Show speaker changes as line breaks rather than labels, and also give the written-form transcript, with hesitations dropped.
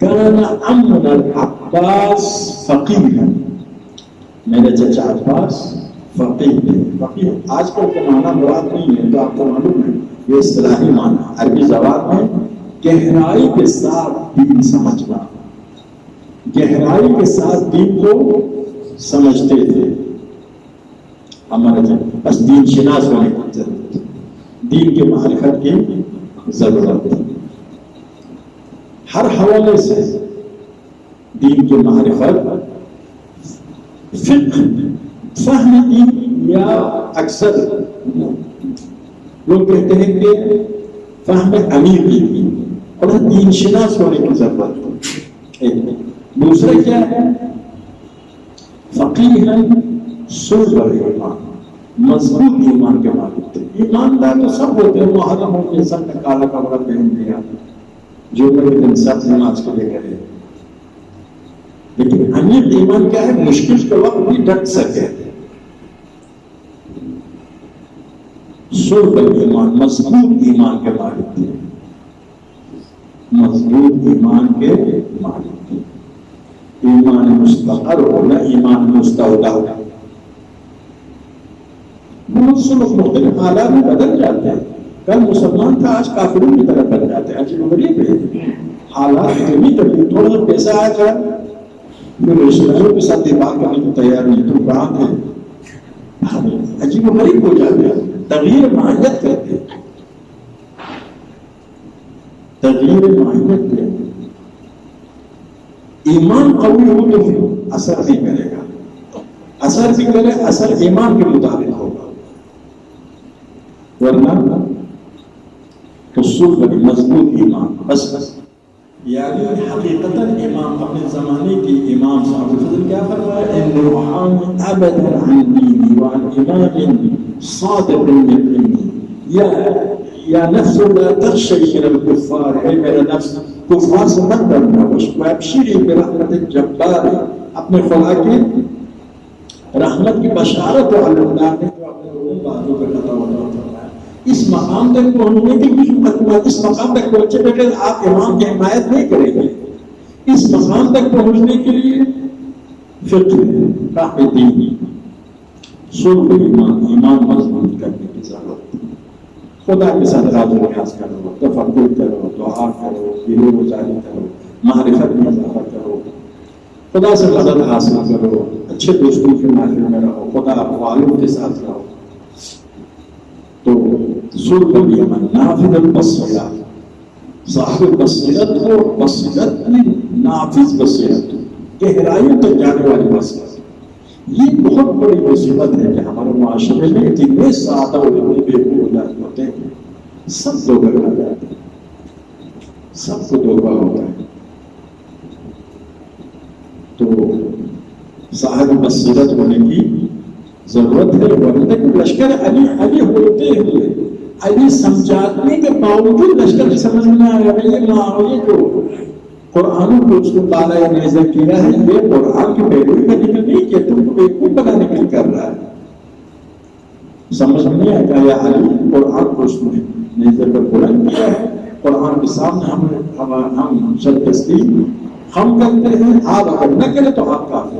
كان عمنا العباس فقيها، میرے چچا عباس فقیہ تھے. فقیہ آج کل کا معنی مراد نہیں ہے، تو آپ کو معلوم ہے یہ اصطلاحی معنی عربی زبان میں گہرائی کے ساتھ دین سمجھنا، گہرائی کے ساتھ دین کو سمجھتے تھے. ہمارے بس دین شناس ہونے کی ضرورت ہے، دین کے معرفت کی ضرورت ہے. ہر حوالے سے دین کی معرفت، فقہ، فہم دین، یا اکثر لوگ کہتے ہیں کہ فہم امیر دین اور دین شناس ہونے کی ضرورت ہے. دوسرا کیا ہے؟ فقیہ صلب ایمان، مضبوط ایمان کے مالک تھے. ایماندار تو سب ہوتے ہیں، محرم ہو کے سب نے کالا کپڑا پہن لیا، جو دن سب نماز کے لیے کرے. لیکن امیر ایمان کیا ہے؟ مشکل کے وقت بھی ڈٹ سکے. صلب ایمان، مضبوط ایمان کے مالک تھے، مضبوط ایمان کے مالک تھے. ایمان مستقر ہونا، ایمان مستودع ہونا. بہت سے لوگ مختلف حالات میں بدل جاتے ہیں. کل مسلمان تھا، آج کافروں کی طرف بن جاتے ہیں. عجیب و غریب ہے، حالات اتنی تبدیل. تھوڑا سا پیسہ آ جائے پھر رشتےداروں کے ساتھ دیبا کرنے کو تیار نہیں، تو بات ہے. عجیب و غریب ہو جاتے ہیں، تغییر معیت کرتے ہیں، تغییر معیت کرتے ہیں. ایمان قوی ہو تو پھر اثر نہیں کرے گا، اثر بھی کرے اثر ایمان کے مطابق ہوگا، ورنہ تو صلب مضبوط ایمان. بس یعنی حقیقتاً امام اپنے زمانے کے امام صاحب الفضل کیا فرمایا؟ ان روحان ابدا عن دینی وعن امام صادق یقینی یا نفس لا تخشی من الکفار. اے میرا نفس کفار سے مت ڈرنا، وابشری برحمت الجبار، اپنے خدا کی رحمت کی بشارت و اللہ نے جو اپنے باتوں پہ خطا ہوتا ہے. اس مقام تک پہنچنے کی بھی حکمت، اس مقام تک پہنچے بغیر آپ امام کی حمایت نہیں کریں گے. اس مقام تک پہنچنے کے لیے فقہ، فہم دین، صلب ایمان، ایمان مضبوط کرنے کی ضرورت ہے. خدا کے ساتھ راز و نیاز کرو، تفکر کرو، دعا کرو، دل گزاری کرو، معرفت میں اضافہ کرو، خدا سے مدد حاصل کرو، اچھے دوستوں کی محفل میں رہو، خدا والوں کے ساتھ رہو. تو صلب ایمان نافذ البصیرت، صاحب بصیرت ہو، بصیرت نافذ بصیرت ہو، گہرائیوں تک جانے والی بصیرت. یہ بہت بڑی مصیبت ہے کہ ہمارے معاشرے میں اتنے سادہ اور اتنے بےقوف لوگ ہوتے ہیں، سب دھوکہ کھا جاتے ہیں، سب کو دھوکہ ہوتا ہے. تو صاحب بصیرت ہونے کی ضرورت ہے. ورنہ کہ لشکر علی ہوتے ہوئے، علی سمجھانے کے باوجود لشکر سمجھ میں آیا یہ جو قرآن کو اس کو بالا یا نیزہ کیا ہے، یہ قرآن کی پیروی کرنے کے نہیں کیا، تم کو بیوقوف بنانے کے لیے کر رہا ہے. سمجھ میں نہیں آیا یا علی قرآن کو اس نے نیزے پر بلند کیا ہے، قرآن کے سامنے ہم سر تسلیم ہم کرتے ہیں. آپ اگر نہ کریں تو آپ کافر